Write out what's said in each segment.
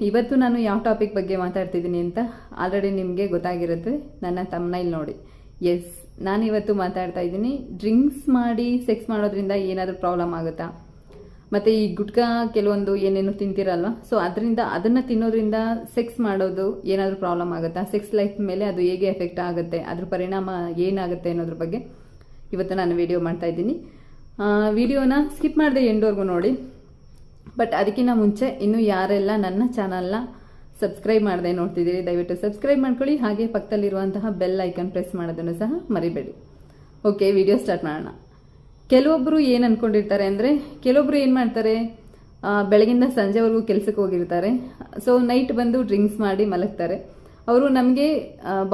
ಇವತ್ತು ನಾನು ಯಾವ ಟಾಪಿಕ್ ಬಗ್ಗೆ ಮಾತಾಡ್ತಿದ್ದೀನಿ ಅಂತ ಆಲ್ರೆಡಿ ನಿಮಗೆ ಗೊತ್ತಾಗಿರುತ್ತೆ ನನ್ನ ಥಂಬ್ನೈಲ್ ನೋಡಿ. ಎಸ್, ನಾನಿವತ್ತು ಮಾತಾಡ್ತಾ ಇದ್ದೀನಿ ಡ್ರಿಂಕ್ಸ್ ಮಾಡಿ ಸೆಕ್ಸ್ ಮಾಡೋದ್ರಿಂದ ಏನಾದರೂ ಪ್ರಾಬ್ಲಮ್ ಆಗುತ್ತಾ, ಮತ್ತು ಈ ಗುಟ್ಕಾ ಕೆಲವೊಂದು ಏನೇನು ತಿಂತೀರಲ್ವ, ಸೊ ಅದನ್ನು ತಿನ್ನೋದ್ರಿಂದ ಸೆಕ್ಸ್ ಮಾಡೋದು ಏನಾದರೂ ಪ್ರಾಬ್ಲಮ್ ಆಗುತ್ತಾ, ಸೆಕ್ಸ್ ಲೈಫ್ ಮೇಲೆ ಅದು ಹೇಗೆ ಎಫೆಕ್ಟ್ ಆಗುತ್ತೆ, ಅದ್ರ ಪರಿಣಾಮ ಏನಾಗುತ್ತೆ ಅನ್ನೋದ್ರ ಬಗ್ಗೆ ಇವತ್ತು ನಾನು ವಿಡಿಯೋ ಮಾಡ್ತಾ ಇದ್ದೀನಿ. ವಿಡಿಯೋನ ಸ್ಕಿಪ್ ಮಾಡದೆ ಎಂಡ್ವರೆಗೂ ನೋಡಿ. ಬಟ್ ಅದಕ್ಕಿಂತ ಮುಂಚೆ ಇನ್ನೂ ಯಾರೆಲ್ಲ ನನ್ನ ಚಾನಲ್ನ ಸಬ್ಸ್ಕ್ರೈಬ್ ಮಾಡದೆ ನೋಡ್ತಿದ್ದೀರಿ ದಯವಿಟ್ಟು ಸಬ್ಸ್ಕ್ರೈಬ್ ಮಾಡ್ಕೊಳ್ಳಿ. ಹಾಗೆ ಪಕ್ಕದಲ್ಲಿರುವಂತಹ ಬೆಲ್ ಐಕನ್ ಪ್ರೆಸ್ ಮಾಡೋದನ್ನು ಸಹ ಮರಿಬೇಡಿ. ಓಕೆ, ವಿಡಿಯೋ ಸ್ಟಾರ್ಟ್ ಮಾಡೋಣ. ಕೆಲವೊಬ್ಬರು ಏನು ಅಂದ್ಕೊಂಡಿರ್ತಾರೆ ಅಂದರೆ, ಕೆಲವೊಬ್ರು ಏನು ಮಾಡ್ತಾರೆ, ಬೆಳಗಿಂದ ಸಂಜೆವರೆಗೂ ಕೆಲಸಕ್ಕೆ ಹೋಗಿರ್ತಾರೆ. ಸೊ ನೈಟ್ ಬಂದು ಡ್ರಿಂಕ್ಸ್ ಮಾಡಿ ಮಲಗ್ತಾರೆ. ಅವರು ನಮಗೆ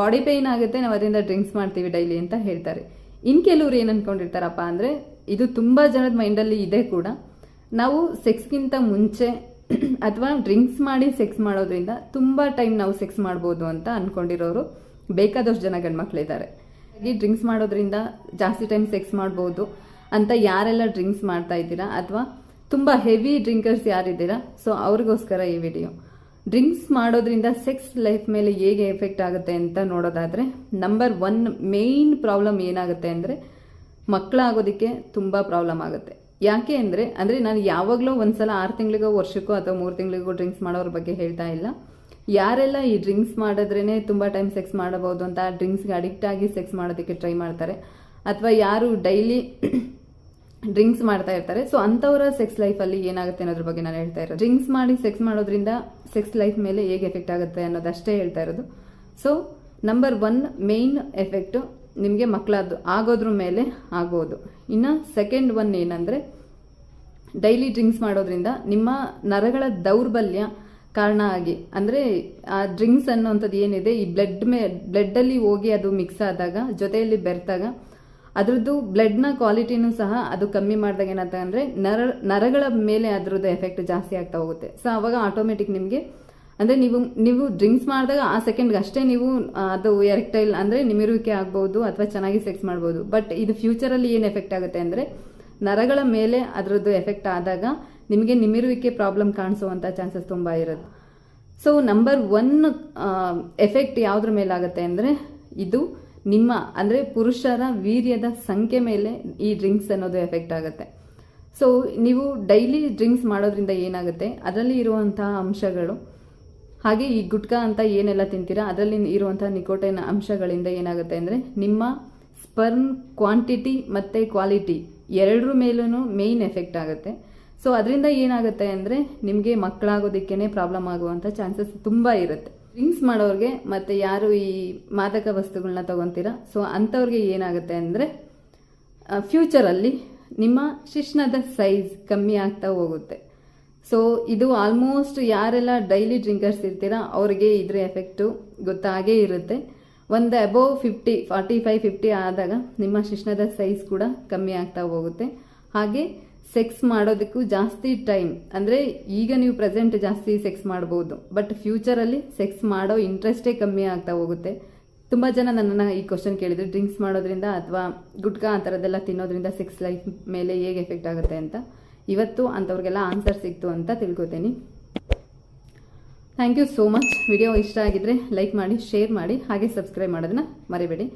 ಬಾಡಿ ಪೇಯ್ನ್ ಆಗುತ್ತೆ, ನಾವು ಅದರಿಂದ ಡ್ರಿಂಕ್ಸ್ ಮಾಡ್ತೀವಿ ಡೈಲಿ ಅಂತ ಹೇಳ್ತಾರೆ. ಇನ್ನು ಕೆಲವ್ರು ಏನು ಅಂದ್ಕೊಂಡಿರ್ತಾರಪ್ಪ ಅಂದರೆ, ಇದು ತುಂಬ ಜನದ ಮೈಂಡಲ್ಲಿ ಇದೆ ಕೂಡ, ನಾವು ಸೆಕ್ಸ್ಗಿಂತ ಮುಂಚೆ ಅಥವಾ ಡ್ರಿಂಕ್ಸ್ ಮಾಡಿ ಸೆಕ್ಸ್ ಮಾಡೋದ್ರಿಂದ ತುಂಬ ಟೈಮ್ ನಾವು ಸೆಕ್ಸ್ ಮಾಡ್ಬೋದು ಅಂತ ಅಂದ್ಕೊಂಡಿರೋರು ಬೇಕಾದಷ್ಟು ಜನ ಗಂಡ್ಮಕ್ಳಿದ್ದಾರೆ. ಈ ಡ್ರಿಂಕ್ಸ್ ಮಾಡೋದ್ರಿಂದ ಜಾಸ್ತಿ ಟೈಮ್ ಸೆಕ್ಸ್ ಮಾಡ್ಬೋದು ಅಂತ ಯಾರೆಲ್ಲ ಡ್ರಿಂಕ್ಸ್ ಮಾಡ್ತಾ ಇದ್ದೀರಾ ಅಥವಾ ತುಂಬ ಹೆವಿ ಡ್ರಿಂಕರ್ಸ್ ಯಾರಿದ್ದೀರಾ, ಸೊ ಅವ್ರಿಗೋಸ್ಕರ ಈ ವಿಡಿಯೋ. ಡ್ರಿಂಕ್ಸ್ ಮಾಡೋದ್ರಿಂದ ಸೆಕ್ಸ್ ಲೈಫ್ ಮೇಲೆ ಹೇಗೆ ಎಫೆಕ್ಟ್ ಆಗುತ್ತೆ ಅಂತ ನೋಡೋದಾದರೆ, ನಂಬರ್ 1 ಮೇಯ್ನ್ ಪ್ರಾಬ್ಲಮ್ ಏನಾಗುತ್ತೆ ಅಂದರೆ, ಮಕ್ಕಳಾಗೋದಕ್ಕೆ ತುಂಬ ಪ್ರಾಬ್ಲಮ್ ಆಗುತ್ತೆ. ಯಾಕೆ ಅಂದರೆ ನಾನು ಯಾವಾಗಲೂ ಒಂದ್ಸಲ 6 ತಿಂಗಳಿಗೋ ವರ್ಷಕ್ಕೋ ಅಥವಾ 3 ತಿಂಗಳಿಗೋ ಡ್ರಿಂಕ್ಸ್ ಮಾಡೋರ ಬಗ್ಗೆ ಹೇಳ್ತಾ ಇಲ್ಲ. ಯಾರೆಲ್ಲ ಈ ಡ್ರಿಂಕ್ಸ್ ಮಾಡಿದ್ರೇ ತುಂಬ ಟೈಮ್ ಸೆಕ್ಸ್ ಮಾಡಬಹುದು ಅಂತ ಡ್ರಿಂಕ್ಸ್ಗೆ ಅಡಿಕ್ಟ್ ಆಗಿ ಸೆಕ್ಸ್ ಮಾಡೋದಕ್ಕೆ ಟ್ರೈ ಮಾಡ್ತಾರೆ, ಅಥವಾ ಯಾರು ಡೈಲಿ ಡ್ರಿಂಕ್ಸ್ ಮಾಡ್ತಾ ಇರ್ತಾರೆ, ಸೊ ಅಂಥವರ ಸೆಕ್ಸ್ ಲೈಫಲ್ಲಿ ಏನಾಗುತ್ತೆ ಅನ್ನೋದ್ರ ಬಗ್ಗೆ ನಾನು ಹೇಳ್ತಾ ಇರೋದು. ಡ್ರಿಂಕ್ಸ್ ಮಾಡಿ ಸೆಕ್ಸ್ ಮಾಡೋದ್ರಿಂದ ಸೆಕ್ಸ್ ಲೈಫ್ ಮೇಲೆ ಹೇಗೆ ಎಫೆಕ್ಟ್ ಆಗುತ್ತೆ ಅನ್ನೋದಷ್ಟೇ ಹೇಳ್ತಾ ಇರೋದು. ಸೊ ನಂಬರ್ 1 ಮೇಯ್ನ್ ಎಫೆಕ್ಟು ನಿಮಗೆ ಮಕ್ಕಳದ್ದು ಆಗೋದ್ರ ಮೇಲೆ ಆಗ್ಬೋದು. ಇನ್ನು ಸೆಕೆಂಡ್ 1 ಏನಂದರೆ, ಡೈಲಿ ಡ್ರಿಂಕ್ಸ್ ಮಾಡೋದ್ರಿಂದ ನಿಮ್ಮ ನರಗಳ ದೌರ್ಬಲ್ಯ ಕಾರಣ ಆಗಿ, ಅಂದರೆ ಆ ಡ್ರಿಂಕ್ಸ್ ಅನ್ನೋಂಥದ್ದು ಏನಿದೆ ಈ ಬ್ಲಡ್ಡಲ್ಲಿ ಹೋಗಿ ಅದು ಮಿಕ್ಸ್ ಆದಾಗ, ಜೊತೆಯಲ್ಲಿ ಬೆರೆತಾಗ ಅದ್ರದ್ದು ಬ್ಲಡ್ನ ಕ್ವಾಲಿಟಿನೂ ಸಹ ಅದು ಕಮ್ಮಿ ಮಾಡಿದಾಗ ಏನಾಗ್ತದೆ ಅಂದರೆ ನರಗಳ ಮೇಲೆ ಅದ್ರದ್ದು ಎಫೆಕ್ಟ್ ಜಾಸ್ತಿ ಆಗ್ತಾ ಹೋಗುತ್ತೆ. ಸೊ ಅವಾಗ ಆಟೋಮೆಟಿಕ್ ನಿಮಗೆ ಅಂದರೆ ನೀವು ಡ್ರಿಂಕ್ಸ್ ಮಾಡಿದಾಗ ಆ ಸೆಕೆಂಡ್ಗೆ ಅಷ್ಟೇ ನೀವು ಅದು ಎರೆಕ್ಟೈಲ್ ಅಂದರೆ ನಿಮಿರುವಿಕೆ ಆಗ್ಬೋದು ಅಥವಾ ಚೆನ್ನಾಗಿ ಸೆಕ್ಸ್ ಮಾಡ್ಬೋದು. ಬಟ್ ಇದು ಫ್ಯೂಚರಲ್ಲಿ ಏನು ಎಫೆಕ್ಟ್ ಆಗುತ್ತೆ ಅಂದರೆ, ನರಗಳ ಮೇಲೆ ಅದರದ್ದು ಎಫೆಕ್ಟ್ ಆದಾಗ ನಿಮಗೆ ನಿಮಿರುವಿಕೆ ಪ್ರಾಬ್ಲಮ್ ಕಾಣಿಸುವಂಥ ಚಾನ್ಸಸ್ ತುಂಬ ಇರುತ್ತೆ. ಸೊ ನಂಬರ್ 1 ಎಫೆಕ್ಟ್ ಯಾವುದ್ರ ಮೇಲಾಗುತ್ತೆ ಅಂದರೆ, ಇದು ನಿಮ್ಮ ಅಂದರೆ ಪುರುಷರ ವೀರ್ಯದ ಸಂಖ್ಯೆ ಮೇಲೆ ಈ ಡ್ರಿಂಕ್ಸ್ ಅನ್ನೋದು ಎಫೆಕ್ಟ್ ಆಗುತ್ತೆ. ಸೊ ನೀವು ಡೈಲಿ ಡ್ರಿಂಕ್ಸ್ ಮಾಡೋದ್ರಿಂದ ಏನಾಗುತ್ತೆ, ಅದರಲ್ಲಿ ಇರುವಂತಹ ಅಂಶಗಳು, ಹಾಗೆ ಈ ಗುಟ್ಕಾ ಅಂತ ಏನೆಲ್ಲ ತಿಂತೀರಾ ಅದರಲ್ಲಿ ಇರುವಂತಹ ನಿಕೋಟಿನ್ ಅಂಶಗಳಿಂದ ಏನಾಗುತ್ತೆ ಅಂದರೆ, ನಿಮ್ಮ ಸ್ಪರ್ಮ್ ಕ್ವಾಂಟಿಟಿ ಮತ್ತು ಕ್ವಾಲಿಟಿ ಎರಡರ ಮೇಲೂ ಮೇಯ್ನ್ ಎಫೆಕ್ಟ್ ಆಗುತ್ತೆ. ಸೊ ಅದರಿಂದ ಏನಾಗುತ್ತೆ ಅಂದರೆ, ನಿಮಗೆ ಮಕ್ಕಳಾಗೋದಕ್ಕೇ ಪ್ರಾಬ್ಲಮ್ ಆಗುವಂಥ ಚಾನ್ಸಸ್ ತುಂಬ ಇರುತ್ತೆ. ಡ್ರಿಂಕ್ಸ್ ಮಾಡೋರಿಗೆ ಮತ್ತು ಯಾರು ಈ ಮಾದಕ ವಸ್ತುಗಳನ್ನ ತಗೊತೀರಾ, ಸೊ ಅಂಥವ್ರಿಗೆ ಏನಾಗುತ್ತೆ ಅಂದರೆ, ಫ್ಯೂಚರಲ್ಲಿ ನಿಮ್ಮ ಶಿಶ್ನದ ಸೈಜ್ ಕಮ್ಮಿ ಆಗ್ತಾ ಹೋಗುತ್ತೆ. ಸೊ ಇದು ಆಲ್ಮೋಸ್ಟ್ ಯಾರೆಲ್ಲ ಡೈಲಿ ಡ್ರಿಂಕರ್ಸ್ ಇರ್ತೀರಾ ಅವ್ರಿಗೆ ಇದ್ರ ಎಫೆಕ್ಟು ಗೊತ್ತಾಗೇ ಇರುತ್ತೆ. ಒಂದು ಅಬೋವ್ 45-50 ಆದಾಗ ನಿಮ್ಮ ಶಿಶ್ನದ ಸೈಜ್ ಕೂಡ ಕಮ್ಮಿ ಆಗ್ತಾ ಹೋಗುತ್ತೆ. ಹಾಗೆ ಸೆಕ್ಸ್ ಮಾಡೋದಕ್ಕೂ ಜಾಸ್ತಿ ಟೈಮ್, ಅಂದರೆ ಈಗ ನೀವು ಪ್ರೆಸೆಂಟ್ ಜಾಸ್ತಿ ಸೆಕ್ಸ್ ಮಾಡ್ಬೋದು, ಬಟ್ ಫ್ಯೂಚರಲ್ಲಿ ಸೆಕ್ಸ್ ಮಾಡೋ ಇಂಟ್ರೆಸ್ಟೇ ಕಮ್ಮಿ ಆಗ್ತಾ ಹೋಗುತ್ತೆ. ತುಂಬ ಜನ ನನ್ನನ್ನು ಈ ಕ್ವಶನ್ ಕೇಳಿದ್ರು, ಡ್ರಿಂಕ್ಸ್ ಮಾಡೋದ್ರಿಂದ ಅಥವಾ ಗುಟ್ಕಾ ಆ ಥರದ್ದೆಲ್ಲ ತಿನ್ನೋದ್ರಿಂದ ಸೆಕ್ಸ್ ಲೈಫ್ ಮೇಲೆ ಹೇಗೆ ಎಫೆಕ್ಟ್ ಆಗುತ್ತೆ ಅಂತ. ಇವತ್ತು ಅಂಥವ್ರಿಗೆಲ್ಲ ಆನ್ಸರ್ ಸಿಕ್ತು ಅಂತ ತಿಳ್ಕೊತೀನಿ. Thank you so much. Video ಇಷ್ಟ ಆಗಿದ್ರೆ ಲೈಕ್ ಮಾಡಿ, ಶೇರ್ ಮಾಡಿ, ಹಾಗೆ ಸಬ್ಸ್ಕ್ರೈಬ್ ಮಾಡೋದನ್ನ ಮರಿಬೇಡಿ.